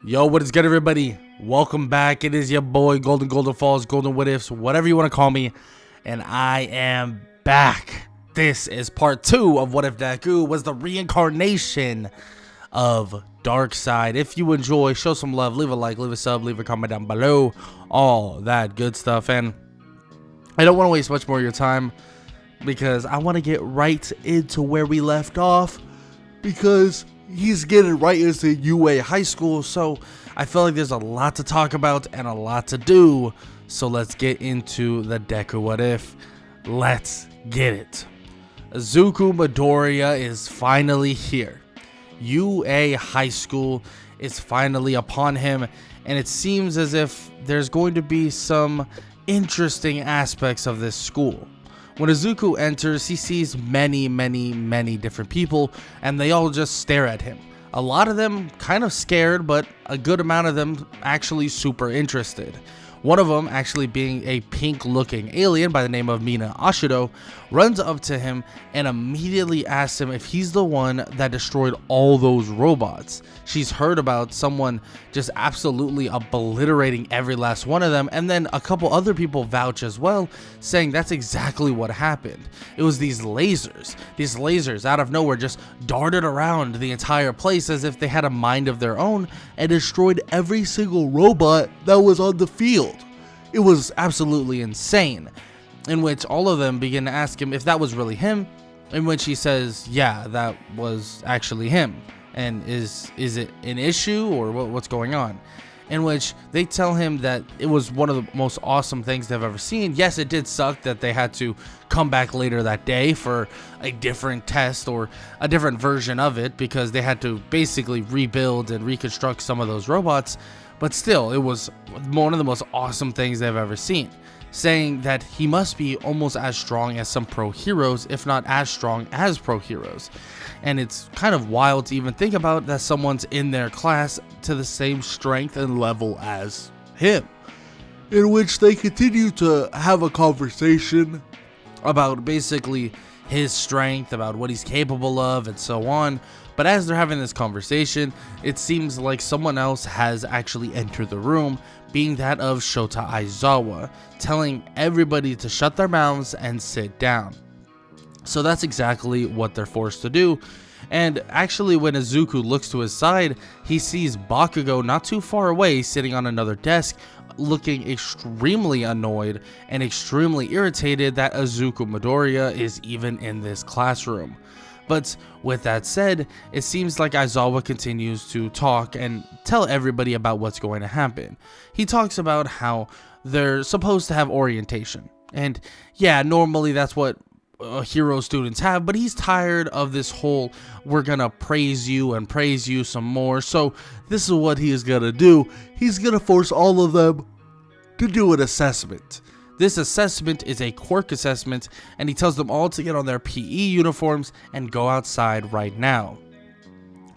Yo, what is good, everybody? Welcome back. It is your boy Golden Falls, Golden What Ifs, whatever you want to call me, and I am back. This is part 2 of What If Deku was the reincarnation of Darkseid. If you enjoy, show some love, leave a like, leave a sub, leave a comment down below, all that good stuff. And I don't want to waste much more of your time because I want to get right into where we left off, because he's getting right into UA high school, so I feel like there's a lot to talk about and a lot to do. So let's get into the Deku What If. Let's get it. Izuku Midoriya is finally here. UA high school is finally upon him, and it seems as if there's going to be some interesting aspects of this school. When Izuku enters, he sees many different people, and they all just stare at him. A lot of them kind of scared, but a good amount of them actually super interested. One of them, actually being a pink-looking alien by the name of Mina Ashido, runs up to him and immediately asks him if he's the one that destroyed all those robots. She's heard about someone just absolutely obliterating every last one of them, and then a couple other people vouch as well, saying that's exactly what happened. It was these lasers out of nowhere just darted around the entire place as if they had a mind of their own and destroyed every single robot that was on the field. It was absolutely insane, in which all of them begin to ask him if that was really him, in which he says, yeah, that was actually him. And is it an issue or what's going on? In which they tell him that it was one of the most awesome things they've ever seen. Yes, it did suck that they had to come back later that day for a different test or a different version of it, because they had to basically rebuild and reconstruct some of those robots. But still, it was one of the most awesome things they've ever seen, saying that he must be almost as strong as some pro heroes, if not as strong as pro heroes. And it's kind of wild to even think about that someone's in their class to the same strength and level as him, in which they continue to have a conversation about basically his strength, about what he's capable of, and so on. But as they're having this conversation, it seems like someone else has actually entered the room, being that of Shota Aizawa, telling everybody to shut their mouths and sit down. So that's exactly what they're forced to do. And actually, when Izuku looks to his side, he sees Bakugo not too far away, sitting on another desk, looking extremely annoyed and extremely irritated that Izuku Midoriya is even in this classroom. But with that said, it seems like Aizawa continues to talk and tell everybody about what's going to happen. He talks about how they're supposed to have orientation. And yeah, normally that's what hero students have, but he's tired of this whole we're gonna praise you and praise you some more. So this is what he is gonna do. He's gonna force all of them to do an assessment. This assessment is a Quirk assessment, and he tells them all to get on their PE uniforms and go outside right now.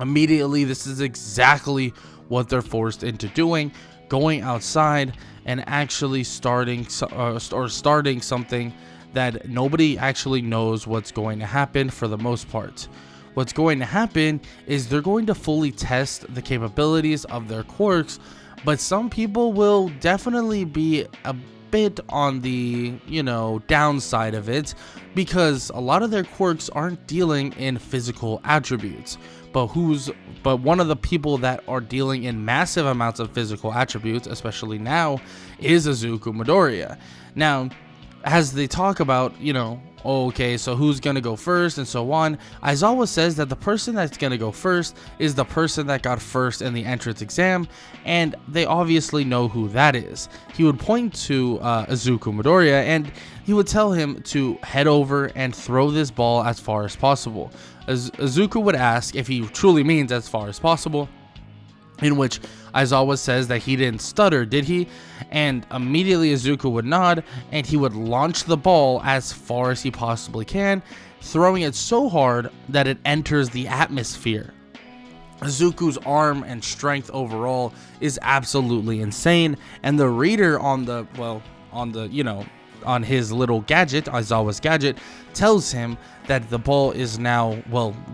Immediately, this is exactly what they're forced into doing, going outside and actually starting something that nobody actually knows what's going to happen for the most part. What's going to happen is they're going to fully test the capabilities of their quirks, but some people will definitely be a bit on the, downside of it, because a lot of their quirks aren't dealing in physical attributes. But one of the people that are dealing in massive amounts of physical attributes, especially now, is Izuku Midoriya. Now, as they talk about, okay, so who's gonna go first and so on, Aizawa says that the person that's gonna go first is the person that got first in the entrance exam, and they obviously know who that is. He would point to Izuku Midoriya, and he would tell him to head over and throw this ball as far as possible. Izuku would ask if he truly means as far as possible, in which Aizawa says that he didn't stutter, did he? And immediately Izuku would nod, and he would launch the ball as far as he possibly can, throwing it so hard that it enters the atmosphere. Izuku's arm and strength overall is absolutely insane, and the reader on his little gadget, Aizawa's gadget, tells him that the ball is now,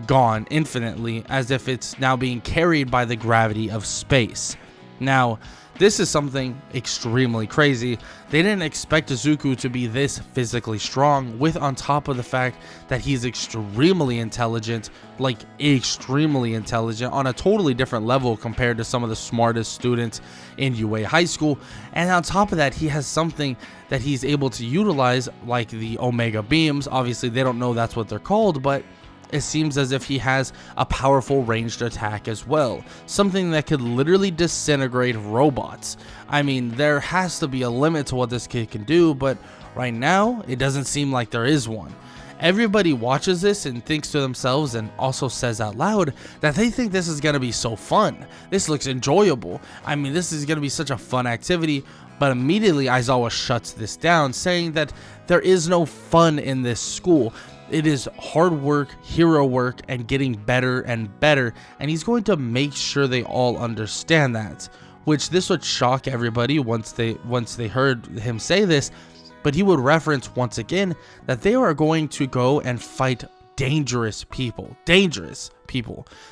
gone infinitely, as if it's now being carried by the gravity of space. Now, this is something extremely crazy. They didn't expect Izuku to be this physically strong, with on top of the fact that he's extremely intelligent, like extremely intelligent, on a totally different level compared to some of the smartest students in UA High School. And on top of that, he has something that he's able to utilize, like the Omega Beams. Obviously, they don't know that's what they're called, but it seems as if he has a powerful ranged attack as well, something that could literally disintegrate robots. I mean, there has to be a limit to what this kid can do, but right now, it doesn't seem like there is one. Everybody watches this and thinks to themselves, and also says out loud, that they think this is going to be so fun. This looks enjoyable. I mean, this is going to be such a fun activity. But immediately Aizawa shuts this down, saying that there is no fun in this school. It is hard work, hero work, and getting better and better, and he's going to make sure they all understand that. Which this would shock everybody once they heard him say this, but he would reference once again that they are going to go and fight dangerous people.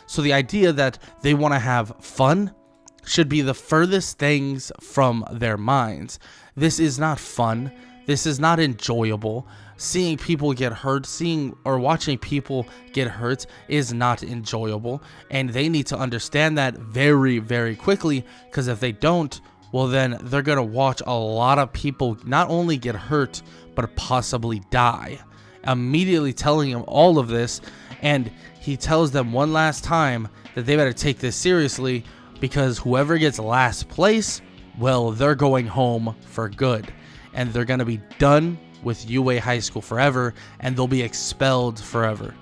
So the idea that they want to have fun should be the furthest things from their minds. This is not fun. This is not enjoyable. Seeing people get hurt, watching people get hurt is not enjoyable, and they need to understand that very, very quickly, because if they don't, well then they're gonna watch a lot of people not only get hurt, but possibly die. Immediately telling him all of this, and he tells them one last time that they better take this seriously, because whoever gets last place, well, they're going home for good, and they're gonna be done with UA High School forever, and they'll be expelled forever.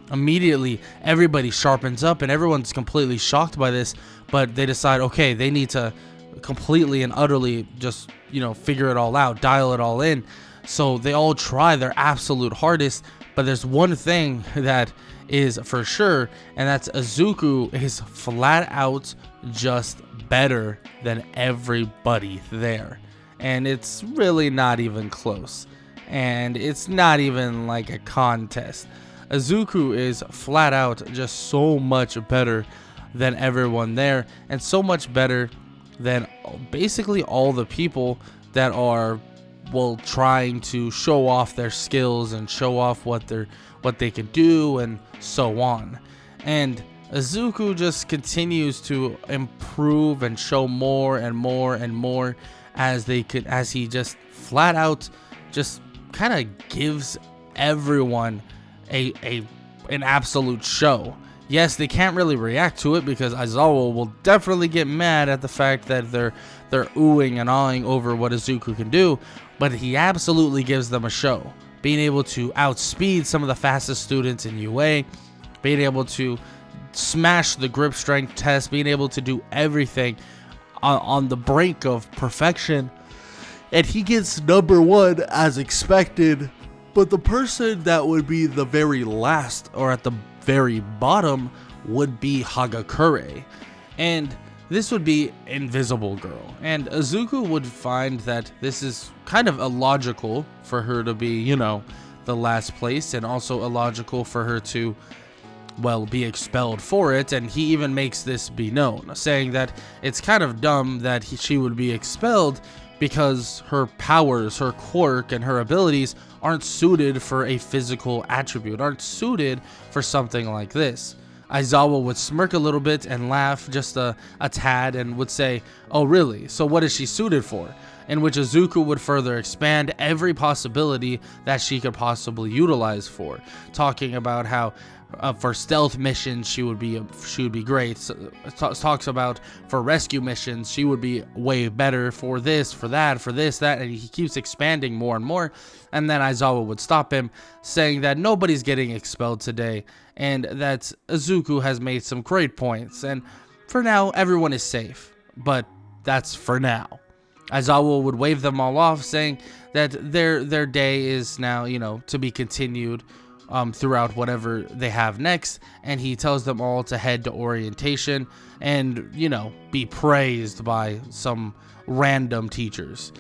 Immediately, everybody sharpens up, and everyone's completely shocked by this, but they decide, okay, they need to completely and utterly just, figure it all out, dial it all in. So they all try their absolute hardest, but there's one thing that is for sure, and that's Izuku is flat out just better than everybody there. And it's really not even close. And it's not even like a contest. Izuku is flat out just so much better than everyone there, and so much better than basically all the people that are, well, trying to show off their skills and show off what they can do and so on. And Izuku just continues to improve and show more and more and more as he just flat out just kind of gives everyone an absolute show. Yes, they can't really react to it because Aizawa will definitely get mad at the fact that they're oohing and awing over what Izuku can do, but he absolutely gives them a show. Being able to outspeed some of the fastest students in UA, being able to smash the grip strength test, being able to do everything on the brink of perfection. And he gets number one as expected, but the person that would be the very last or at the very bottom would be Hagakure, and this would be Invisible Girl. And Izuku would find that this is kind of illogical for her to be, the last place, and also illogical for her to, well, be expelled for it. And he even makes this be known, saying that it's kind of dumb that she would be expelled because her powers, her quirk, and her abilities aren't suited for a physical attribute, aren't suited for something like this. Aizawa would smirk a little bit and laugh just a tad and would say, "Oh really? So what is she suited for?" In which Izuku would further expand every possibility that she could possibly utilize for, talking about how for stealth missions she would be great. Talks about for rescue missions she would be way better, for this, for that, for this, that, and he keeps expanding more and more. And then Aizawa would stop him, saying that nobody's getting expelled today, and that Izuku has made some great points, and for now everyone is safe. But that's for now. Aizawa would wave them all off, saying that their day is now, to be continued throughout whatever they have next, and he tells them all to head to orientation and, be praised by some random teachers.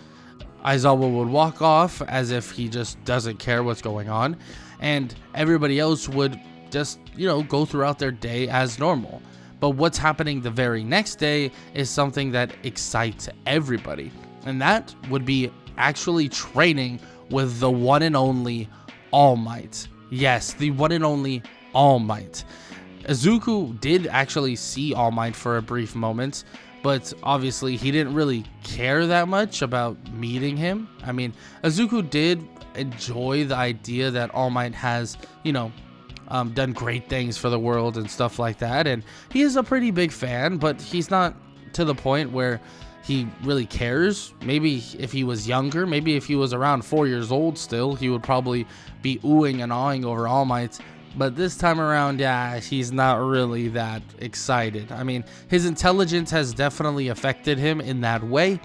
Aizawa would walk off as if he just doesn't care what's going on, and everybody else would just, go throughout their day as normal. But what's happening the very next day is something that excites everybody. And that would be actually training with the one and only All Might. Yes, the one and only All Might. Izuku did actually see All Might for a brief moment, but obviously he didn't really care that much about meeting him. I mean, Izuku did enjoy the idea that All Might has, done great things for the world and stuff like that, and he is a pretty big fan, but he's not to the point where he really cares. Maybe if he was younger, maybe if he was around 4 years old still, he would probably be oohing and awing over All Might. But this time around, yeah, he's not really that excited. I mean, his intelligence has definitely affected him in that way,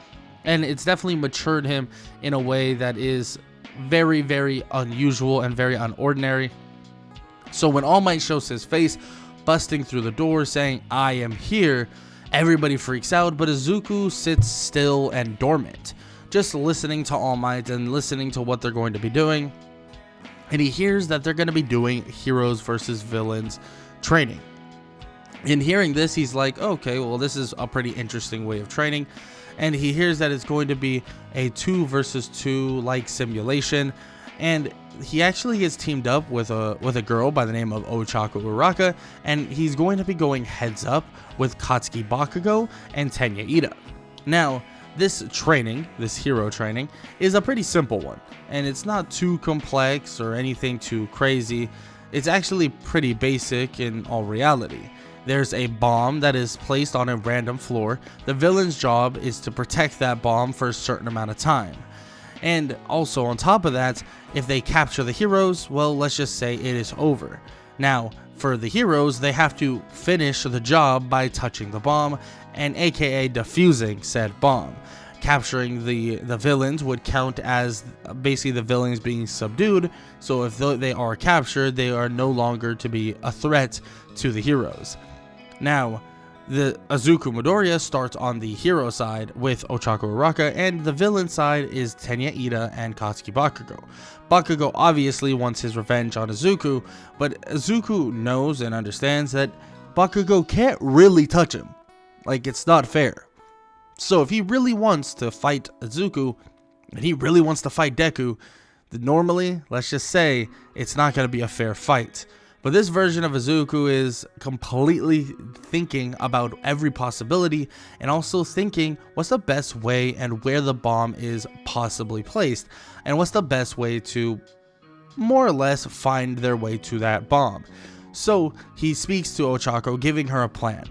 and it's definitely matured him in a way that is very, very unusual and very unordinary. So when All Might shows his face, busting through the door saying, "I am here," everybody freaks out, but Izuku sits still and dormant, just listening to All Might and listening to what they're going to be doing. And he hears that they're going to be doing heroes versus villains training. In hearing this, he's like, okay, well, this is a pretty interesting way of training. And he hears that it's going to be a 2 versus 2 like simulation. And he actually gets teamed up with a girl by the name of Ochaku Uraka, and he's going to be going heads up with Katsuki Bakugo and Tenya Ida. Now, this training, this hero training, is a pretty simple one, and it's not too complex or anything too crazy. It's actually pretty basic in all reality. There's a bomb that is placed on a random floor. The villain's job is to protect that bomb for a certain amount of time. And also on top of that, if they capture the heroes, well, let's just say it is over. Now, for the heroes, they have to finish the job by touching the bomb, and aka defusing said bomb. Capturing the villains would count as basically the villains being subdued, so if they are captured, they are no longer to be a threat to the heroes. Now, the Izuku Midoriya starts on the hero side with Ochaku Uraka, and the villain side is Tenya Ida and Katsuki Bakugo. Bakugo obviously wants his revenge on Izuku, but Izuku knows and understands that Bakugo can't really touch him. Like, it's not fair. So if he really wants to fight Izuku, and he really wants to fight Deku, then normally, let's just say, it's not going to be a fair fight. But this version of Izuku is completely thinking about every possibility and also thinking what's the best way and where the bomb is possibly placed and what's the best way to more or less find their way to that bomb. So he speaks to Ochako, giving her a plan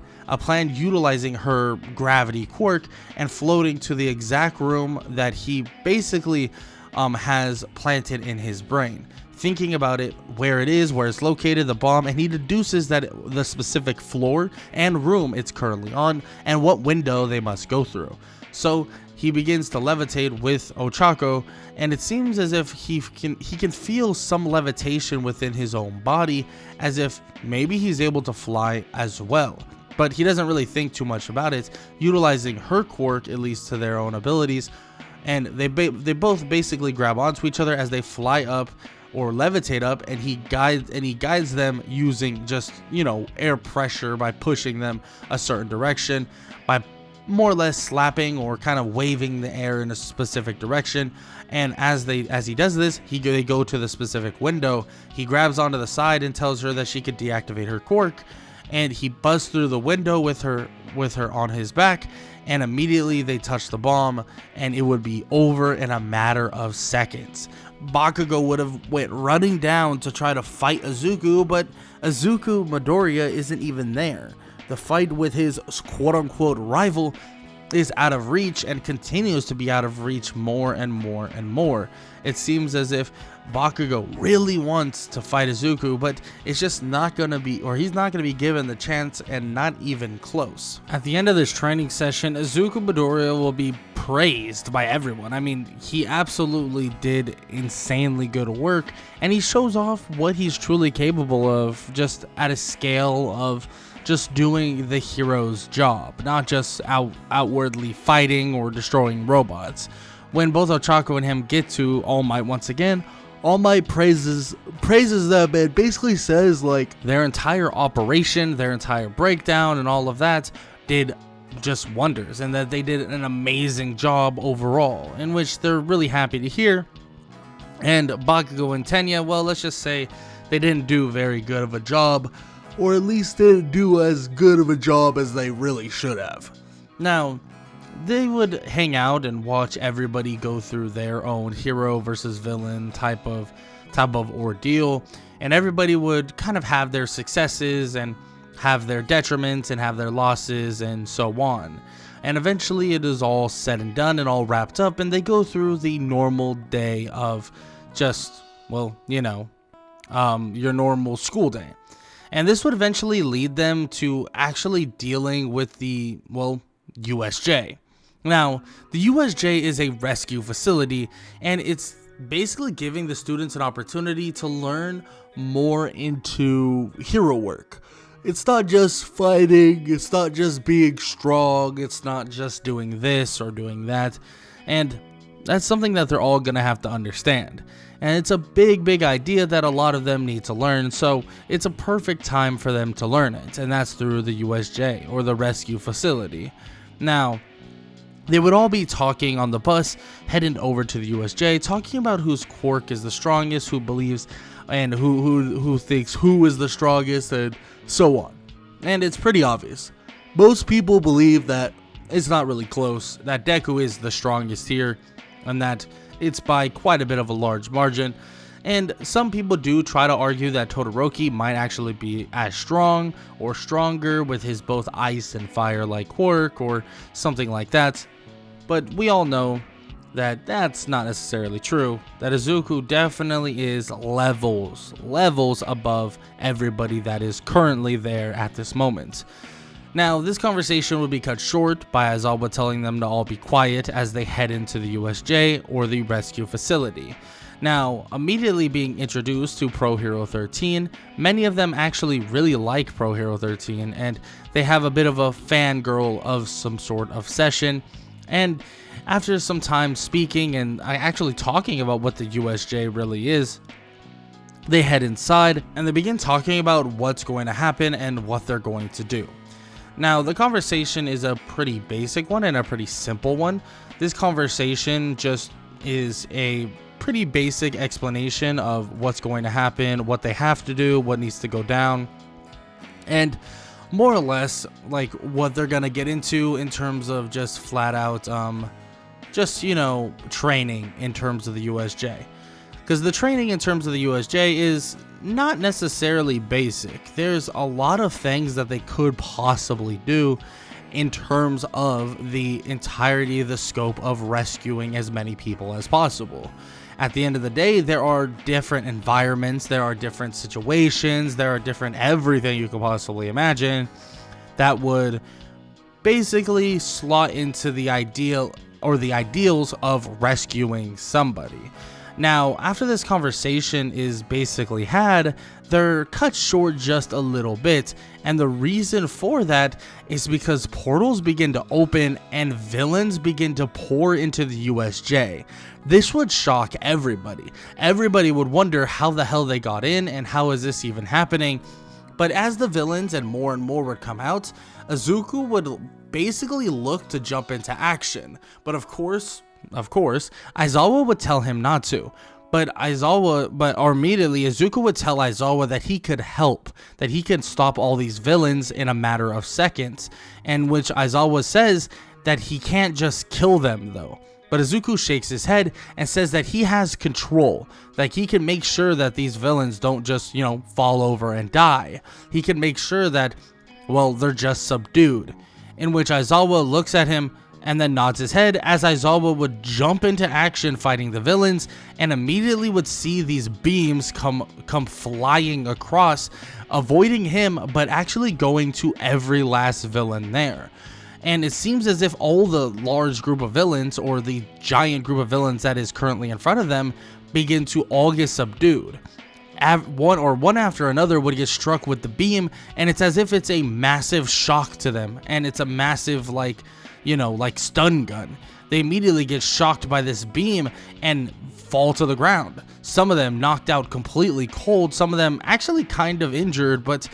utilizing her gravity quirk and floating to the exact room that he basically has planted in his brain. Thinking about it, where it is, where it's located, the bomb, and he deduces that the specific floor and room it's currently on and what window they must go through. So he begins to levitate with Ochako, and it seems as if he can feel some levitation within his own body, as if maybe he's able to fly as well. But he doesn't really think too much about it, utilizing her quirk at least to their own abilities, and they both basically grab onto each other as they fly up or levitate up, and he guides them using just, air pressure by pushing them a certain direction, by more or less slapping or kind of waving the air in a specific direction. And as he does this, they go to the specific window. He grabs onto the side and tells her that she could deactivate her quirk, and he busts through the window with her on his back, and immediately they touch the bomb, and it would be over in a matter of seconds. Bakugo would have went running down to try to fight Izuku, but Izuku Midoriya isn't even there. The fight with his quote-unquote rival is out of reach and continues to be out of reach more and more and more. It seems as if Bakugo really wants to fight Izuku, but it's just not going to be, or he's not going to be given the chance, and not even close. At the end of this training session, Izuku Midoriya will be praised by everyone. I mean, he absolutely did insanely good work, and he shows off what he's truly capable of, just at a scale of just doing the hero's job, not just outwardly fighting or destroying robots. When both Ochako and him get to All Might once again, All Might praises them and basically says like their entire operation, their entire breakdown and all of that did just wonders, and that they did an amazing job overall, in which they're really happy to hear. And Bakugo and Tenya, well, let's just say they didn't do very good of a job, or at least didn't do as good of a job as they really should have. Now, they would hang out and watch everybody go through their own hero versus villain type of ordeal, and everybody would kind of have their successes and have their detriments and have their losses and so on. And eventually it is all said and done and all wrapped up, and they go through the normal day of just, well, you know, your normal school day. And this would eventually lead them to actually dealing with the, well, USJ. Now, the USJ is a rescue facility, and it's basically giving the students an opportunity to learn more into hero work. It's not just fighting, it's not just being strong, it's not just doing this or doing that, and that's something that they're all going to have to understand. And it's a big idea that a lot of them need to learn, so it's a perfect time for them to learn it, and that's through the USJ, or the rescue facility. Now, they would all be talking on the bus, heading over to the USJ, talking about whose quirk is the strongest, who believes, and who thinks who is the strongest, and so on. And it's pretty obvious. Most people believe that it's not really close, that Deku is the strongest here, and that it's by quite a bit of a large margin. And some people do try to argue that Todoroki might actually be as strong or stronger with his both ice and fire like quirk or something like that. But we all know that that's not necessarily true, that Izuku definitely is levels above everybody that is currently there at this moment. Now, this conversation would be cut short by Aizawa telling them to all be quiet as they head into the USJ, or the rescue facility. Now, immediately being introduced to Pro Hero 13, many of them actually really like Pro Hero 13, and they have a bit of a fangirl of some sort of session. And after some time speaking and actually talking about what the USJ really is, they head inside and they begin talking about what's going to happen and what they're going to do. Now, the conversation is a pretty basic one and a pretty simple one. This conversation just is a pretty basic explanation of what's going to happen, what they have to do, what needs to go down, and more or less like what they're gonna get into in terms of just flat out just, you know, training in terms of the USJ. Because the training in terms of the USJ is not necessarily basic. There's a lot of things that they could possibly do in terms of the entirety of the scope of rescuing as many people as possible. At the end of the day, there are different environments, there are different situations, there are different everything you could possibly imagine that would basically slot into the ideal or the ideals of rescuing somebody. Now, after this conversation is basically had, they're cut short just a little bit, and the reason for that is because portals begin to open and villains begin to pour into the USJ. This would shock everybody. Everybody would wonder how the hell they got in and how is this even happening. But as the villains and more would come out, Izuku would basically look to jump into action. But of course, Aizawa would tell him not to. But immediately Izuku would tell Aizawa that he could help, that he could stop all these villains in a matter of seconds, and which Aizawa says that he can't just kill them though. But Izuku shakes his head and says that he has control, that he can make sure that these villains don't just, you know, fall over and die. He can make sure that, well, they're just subdued. In which Aizawa looks at him and then nods his head as Aizawa would jump into action fighting the villains, and immediately would see these beams come flying across, avoiding him but actually going to every last villain there. And it seems as if all the large group of villains, or the giant group of villains that is currently in front of them, begin to all get subdued. One after another would get struck with the beam, and it's as if it's a massive shock to them, and it's a massive, like, you know, like stun gun. They immediately get shocked by this beam and fall to the ground. some of them knocked out completely cold, some of them actually kind of injured, but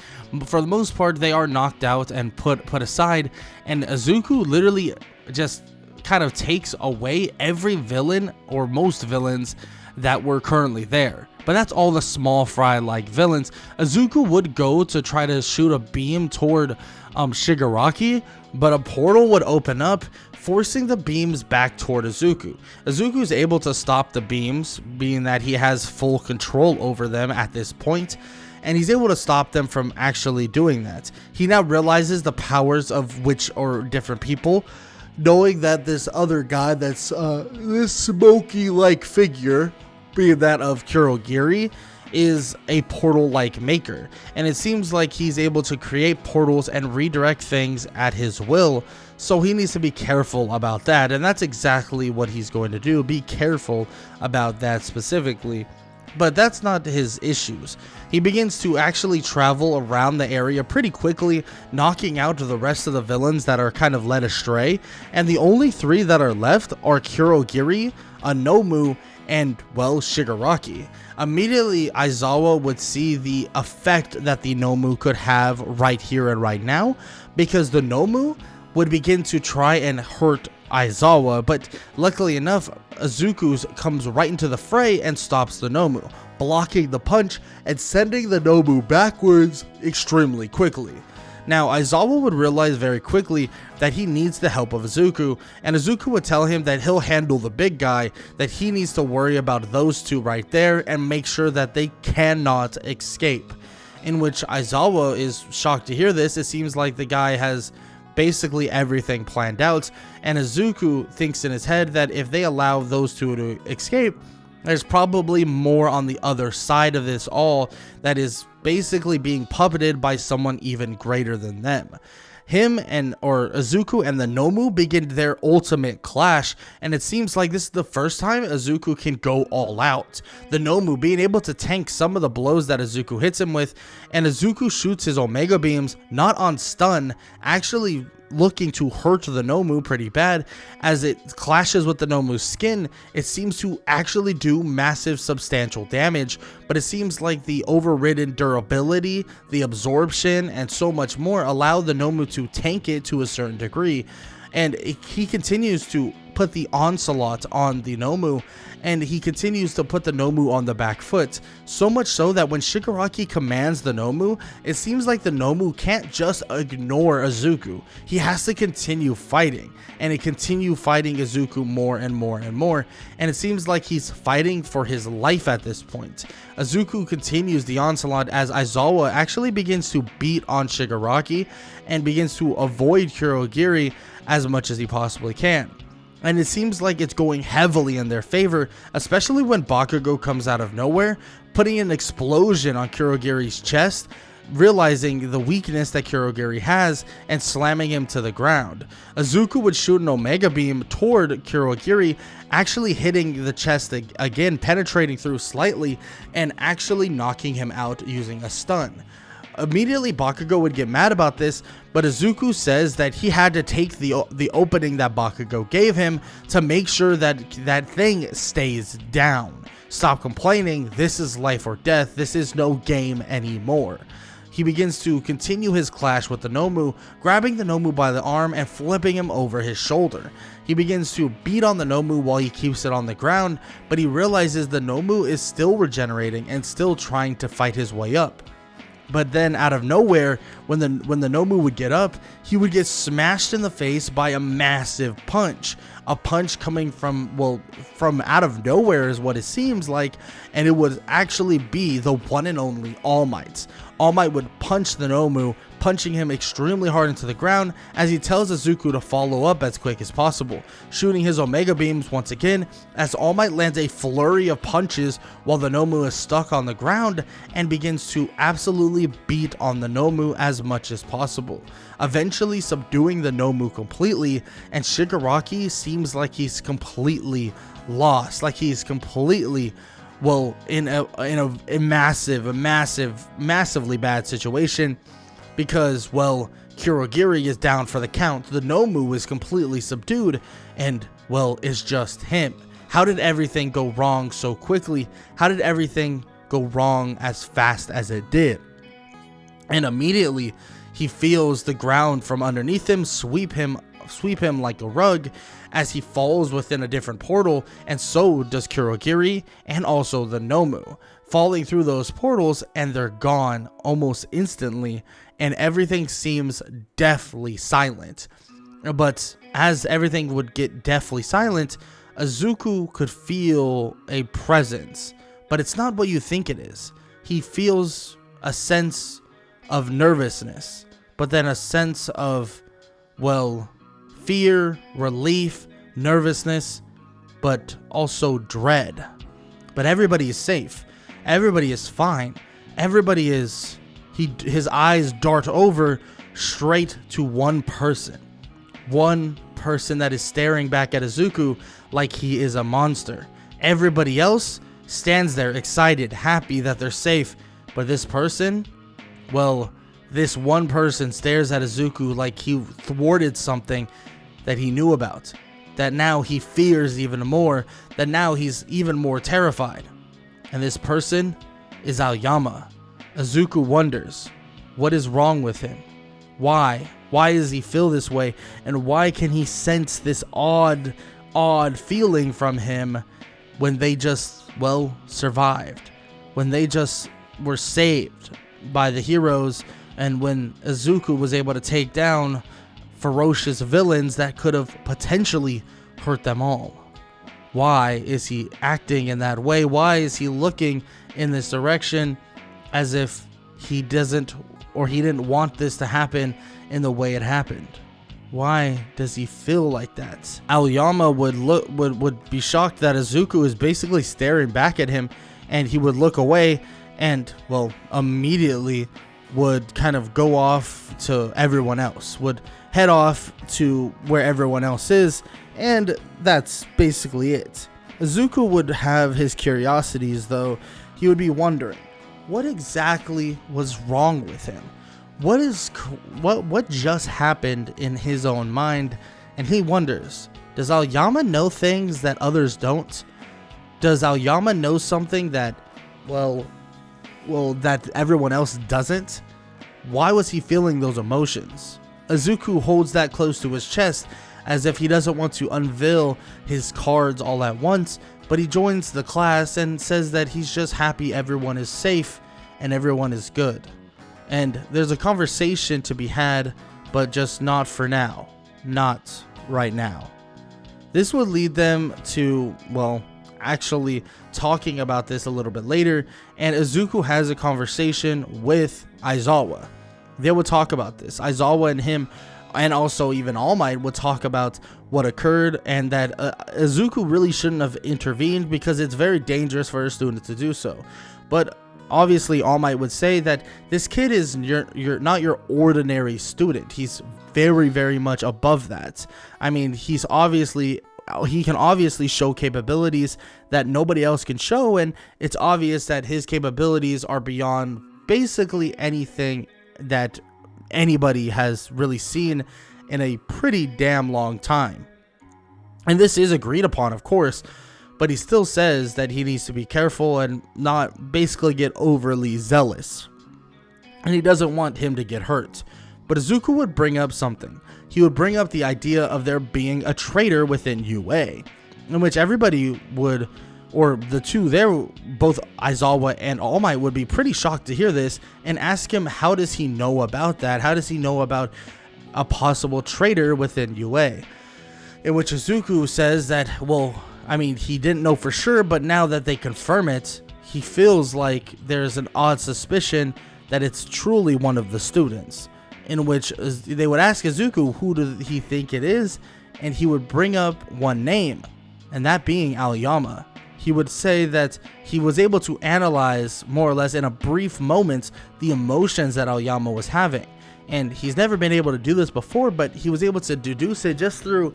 for the most part they are knocked out and put aside. And Izuku literally just kind of takes away every villain, or most villains, that were currently there. But that's all the small fry like villains. Izuku would go to try to shoot a beam toward Shigaraki, but a portal would open up, forcing the beams back toward Izuku. Izuku is able to stop the beams, being that he has full control over them at this point, and he's able to stop them from actually doing that. He now realizes the powers of which are different people, knowing that this other guy that's this smoky-like figure, being that of Kurogiri, is a portal-like maker, and it seems like he's able to create portals and redirect things at his will, so he needs to be careful about that, and that's exactly what he's going to do, be careful about that specifically. But that's not his issues. He begins to actually travel around the area pretty quickly, knocking out the rest of the villains that are kind of led astray, and the only three that are left are Kurogiri, a Nomu, and, well, Shigaraki. Immediately, Aizawa would see the effect that the Nomu could have right here and right now, because the Nomu would begin to try and hurt Aizawa, but luckily enough, Izuku comes right into the fray and stops the Nomu, blocking the punch and sending the Nomu backwards extremely quickly. Now, Aizawa would realize very quickly that he needs the help of Izuku, and Izuku would tell him that he'll handle the big guy, that he needs to worry about those two right there and make sure that they cannot escape. In which Aizawa is shocked to hear this. It seems like the guy has basically everything planned out, and Izuku thinks in his head that if they allow those two to escape, there's probably more on the other side of this all that is basically being puppeted by someone even greater than them. Izuku and the Nomu begin their ultimate clash, and it seems like this is the first time Izuku can go all out. The Nomu being able to tank some of the blows that Izuku hits him with, and Izuku shoots his Omega Beams, not on stun, actually looking to hurt the Nomu pretty bad. As it clashes with the Nomu's skin, it seems to actually do massive substantial damage, but it seems like the overridden durability, the absorption, and so much more allow the Nomu to tank it to a certain degree. And he continues to put the onslaught on the Nomu, and he continues to put the Nomu on the back foot, so much so that when Shigaraki commands the Nomu, it seems like the Nomu can't just ignore Izuku. He has to continue fighting, and he continue fighting Izuku more and more and more, and it seems like he's fighting for his life at this point. Izuku continues the onslaught as Aizawa actually begins to beat on Shigaraki and begins to avoid Kurogiri as much as he possibly can. And it seems like it's going heavily in their favor, especially when Bakugo comes out of nowhere, putting an explosion on Kurogiri's chest, realizing the weakness that Kurogiri has, and slamming him to the ground. Izuku would shoot an Omega Beam toward Kurogiri, actually hitting the chest again, penetrating through slightly, and actually knocking him out using a stun. Immediately, Bakugo would get mad about this, but Izuku says that he had to take the opening that Bakugo gave him to make sure that that thing stays down. Stop complaining, this is life or death, this is no game anymore. He begins to continue his clash with the Nomu, grabbing the Nomu by the arm and flipping him over his shoulder. He begins to beat on the Nomu while he keeps it on the ground, but he realizes the Nomu is still regenerating and still trying to fight his way up. But then out of nowhere, when the Nomu would get up, he would get smashed in the face by a massive punch. A punch coming from out of nowhere is what it seems like, and it would actually be the one and only All Might. All Might would punch the Nomu, punching him extremely hard into the ground as he tells Izuku to follow up as quick as possible, shooting his Omega Beams once again as All Might lands a flurry of punches while the Nomu is stuck on the ground and begins to absolutely beat on the Nomu as much as possible, eventually subduing the Nomu completely. And Shigaraki seems like he's completely lost, like he's completely in a massively bad situation, because Kurogiri is down for the count, the Nomu is completely subdued, and it's just him. How did everything go wrong so quickly? How did everything go wrong as fast as it did? And immediately he feels the ground from underneath him sweep him like a rug as he falls within a different portal, and so does Kurogiri and also the Nomu, falling through those portals, and they're gone almost instantly, and everything seems deathly silent. But as everything would get deathly silent, Izuku could feel a presence, but it's not what you think it is. He feels a sense of nervousness, but then a sense of, well, fear, relief, nervousness, but also dread. But everybody is safe. Everybody is fine. Everybody is... His eyes dart over straight to one person. One person that is staring back at Izuku like he is a monster. Everybody else stands there excited, happy that they're safe. But this person, well, this one person stares at Izuku like he thwarted something that he knew about. That now he fears even more. That now he's even more terrified. And this person is Aoyama. Izuku wonders, what is wrong with him? Why? Why does he feel this way? And why can he sense this odd feeling from him when they just, well, survived? When they just were saved by the heroes, and when Izuku was able to take down ferocious villains that could have potentially hurt them all. Why is he acting in that way? Why is he looking in this direction as if he doesn't, or he didn't want this to happen in the way it happened? Why does he feel like that? Aoyama would be shocked that Izuku is basically staring back at him, and he would look away and, well, immediately would kind of go off to everyone else, would head off to where everyone else is, and that's basically it. Izuku would have his curiosities though. He would be wondering, what exactly was wrong with him? What just happened in his own mind? And he wonders, does Aoyama know things that others don't? Does Aoyama know something that, well, that everyone else doesn't? Why was he feeling those emotions? Izuku holds that close to his chest as if he doesn't want to unveil his cards all at once, but he joins the class and says that he's just happy everyone is safe and everyone is good. And there's a conversation to be had, but just not for now. Not right now. This would lead them to, well, actually talking about this a little bit later, and Izuku has a conversation with Aizawa. They would talk about this. Aizawa and him, and also even All Might, would talk about what occurred, and that Izuku really shouldn't have intervened because it's very dangerous for a student to do so. But obviously All Might would say that this kid is not your ordinary student. He's very, very much above that. I mean, he can obviously show capabilities that nobody else can show, and it's obvious that his capabilities are beyond basically anything that anybody has really seen in a pretty damn long time. And this is agreed upon, of course, but he still says that he needs to be careful and not basically get overly zealous. And he doesn't want him to get hurt. But Izuku would bring up something. He would bring up the idea of there being a traitor within UA, in which everybody would, or the two there, both Aizawa and All Might, would be pretty shocked to hear this and ask him, how does he know about that? How does he know about a possible traitor within UA? In which Izuku says that, well, I mean, he didn't know for sure, but now that they confirm it, he feels like there's an odd suspicion that it's truly one of the students. In which they would ask Izuku who do he think it is, and he would bring up one name, and that being Aoyama. He would say that he was able to analyze more or less in a brief moment the emotions that Aoyama was having, and he's never been able to do this before, but he was able to deduce it just through,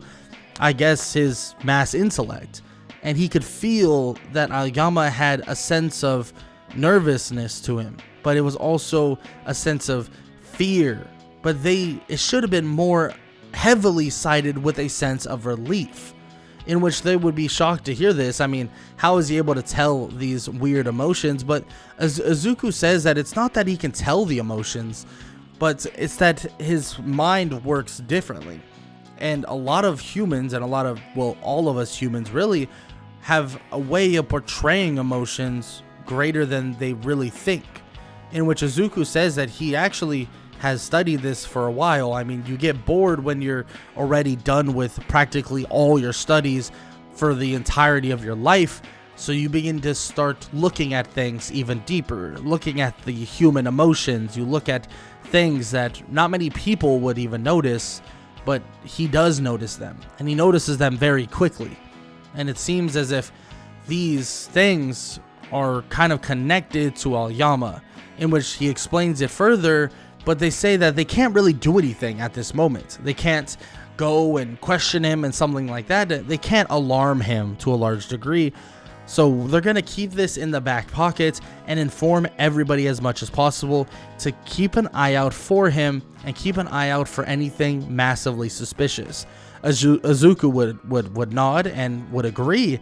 I guess, his mass intellect. And he could feel that Aoyama had a sense of nervousness to him, but it was also a sense of fear. But it should have been more heavily sided with a sense of relief. in which they would be shocked to hear this. I mean, how is he able to tell these weird emotions? But Izuku says that it's not that he can tell the emotions, but it's that his mind works differently. And a lot of humans, and all of us humans really, have a way of portraying emotions greater than they really think, in which Izuku says that he actually has studied this for a while. I mean, you get bored when you're already done with practically all your studies for the entirety of your life, so you begin to start looking at things even deeper, looking at the human emotions. You look at things that not many people would even notice, but he does notice them, and he notices them very quickly. And it seems as if these things are kind of connected to Aoyama, in which he explains it further, but they say that they can't really do anything at this moment. They can't go and question him and something like that. They can't alarm him to a large degree. So they're going to keep this in the back pocket and inform everybody as much as possible to keep an eye out for him and keep an eye out for anything massively suspicious. Izuku would nod and would agree,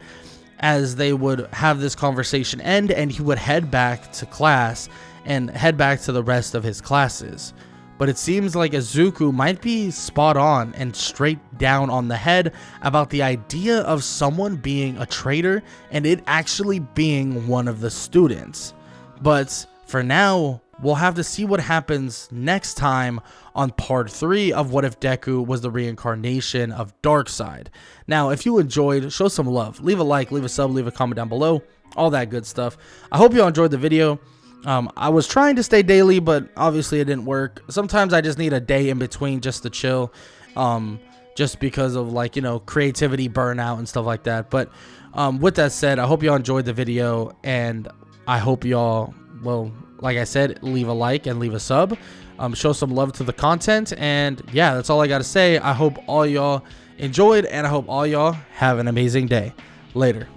as they would have this conversation end, and he would head back to class and head back to the rest of his classes. But it seems like Izuku might be spot on and straight down on the head about the idea of someone being a traitor and it actually being one of the students. But for now, we'll have to see what happens next time on part 3 of What If Deku Was the Reincarnation of Darkseid. Now, if you enjoyed, show some love. Leave a like, leave a sub, leave a comment down below. All that good stuff. I hope you all enjoyed the video. I was trying to stay daily, but obviously it didn't work. Sometimes I just need a day in between just to chill, just because of, like, you know, creativity burnout and stuff like that. But with that said, I hope y'all enjoyed the video, and I hope y'all, well, like I said, leave a like and leave a sub, show some love to the content. And yeah, that's all I gotta say. I hope all y'all enjoyed, and I hope all y'all have an amazing day. Later.